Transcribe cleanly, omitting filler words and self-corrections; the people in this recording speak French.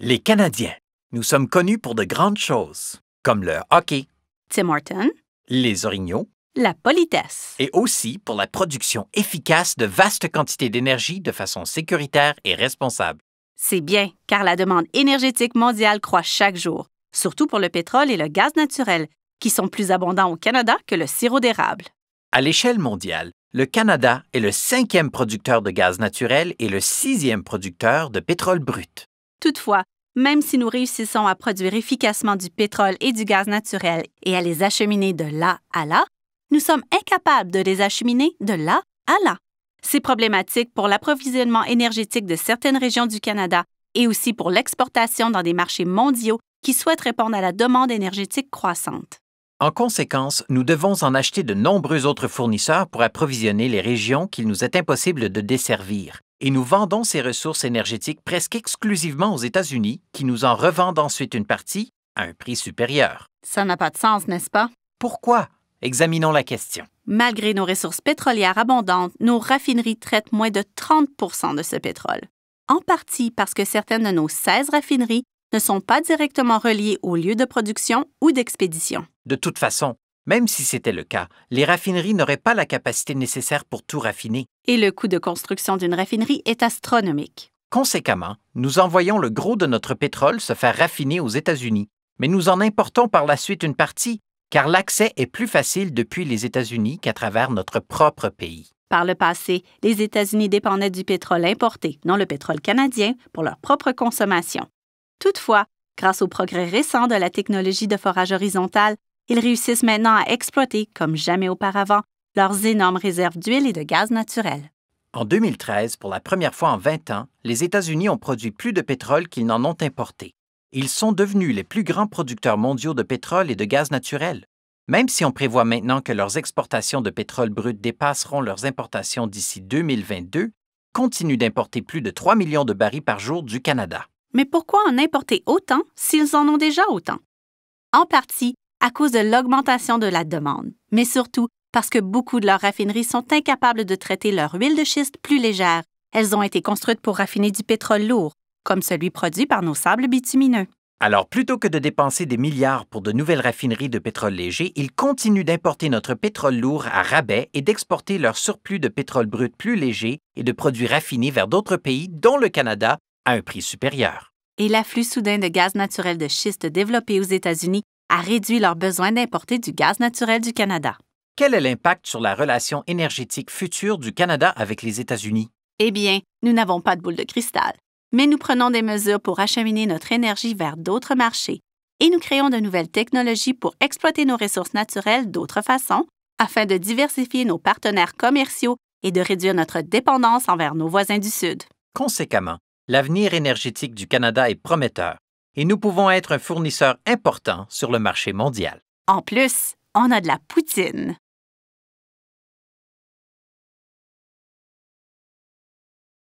Les Canadiens, nous sommes connus pour de grandes choses, comme le hockey, Tim Horton, les orignaux, la politesse. et aussi pour la production efficace de vastes quantités d'énergie de façon sécuritaire et responsable. C'est bien, car la demande énergétique mondiale croît chaque jour, surtout pour le pétrole et le gaz naturel, qui sont plus abondants au Canada que le sirop d'érable. À l'échelle mondiale, le Canada est le 5e producteur de gaz naturel et le 6e producteur de pétrole brut. Toutefois, même si nous réussissons à produire efficacement du pétrole et du gaz naturel et à les acheminer de là à là, nous sommes incapables de les acheminer de là à là. C'est problématique pour l'approvisionnement énergétique de certaines régions du Canada et aussi pour l'exportation dans des marchés mondiaux qui souhaitent répondre à la demande énergétique croissante. En conséquence, nous devons en acheter de nombreux autres fournisseurs pour approvisionner les régions qu'il nous est impossible de desservir. Et nous vendons ces ressources énergétiques presque exclusivement aux États-Unis, qui nous en revendent ensuite une partie à un prix supérieur. Ça n'a pas de sens, n'est-ce pas? Pourquoi? Examinons la question. Malgré nos ressources pétrolières abondantes, nos raffineries traitent moins de 30 de ce pétrole. En partie parce que certaines de nos 16 raffineries ne sont pas directement reliées au lieu de production ou d'expédition. De toute façon, même si c'était le cas, les raffineries n'auraient pas la capacité nécessaire pour tout raffiner. Et le coût de construction d'une raffinerie est astronomique. Conséquemment, nous envoyons le gros de notre pétrole se faire raffiner aux États-Unis, mais nous en importons par la suite une partie, car l'accès est plus facile depuis les États-Unis qu'à travers notre propre pays. Par le passé, les États-Unis dépendaient du pétrole importé, non le pétrole canadien, pour leur propre consommation. Toutefois, grâce au progrès récent de la technologie de forage horizontal, ils réussissent maintenant à exploiter, comme jamais auparavant, leurs énormes réserves d'huile et de gaz naturel. En 2013, pour la première fois en 20 ans, les États-Unis ont produit plus de pétrole qu'ils n'en ont importé. Ils sont devenus les plus grands producteurs mondiaux de pétrole et de gaz naturel. Même si on prévoit maintenant que leurs exportations de pétrole brut dépasseront leurs importations d'ici 2022, continuent d'importer plus de 3 millions de barils par jour du Canada. Mais pourquoi en importer autant s'ils en ont déjà autant? En partie à cause de l'augmentation de la demande, mais surtout parce que beaucoup de leurs raffineries sont incapables de traiter leur huile de schiste plus légère. Elles ont été construites pour raffiner du pétrole lourd, comme celui produit par nos sables bitumineux. Alors, plutôt que de dépenser des milliards pour de nouvelles raffineries de pétrole léger, ils continuent d'importer notre pétrole lourd à rabais et d'exporter leur surplus de pétrole brut plus léger et de produits raffinés vers d'autres pays, dont le Canada, à un prix supérieur. Et l'afflux soudain de gaz naturel de schiste développé aux États-Unis a réduit leur besoin d'importer du gaz naturel du Canada. Quel est l'impact sur la relation énergétique future du Canada avec les États-Unis? Eh bien, nous n'avons pas de boule de cristal, mais nous prenons des mesures pour acheminer notre énergie vers d'autres marchés et nous créons de nouvelles technologies pour exploiter nos ressources naturelles d'autres façons afin de diversifier nos partenaires commerciaux et de réduire notre dépendance envers nos voisins du Sud. Conséquemment, l'avenir énergétique du Canada est prometteur et nous pouvons être un fournisseur important sur le marché mondial. En plus, on a de la poutine.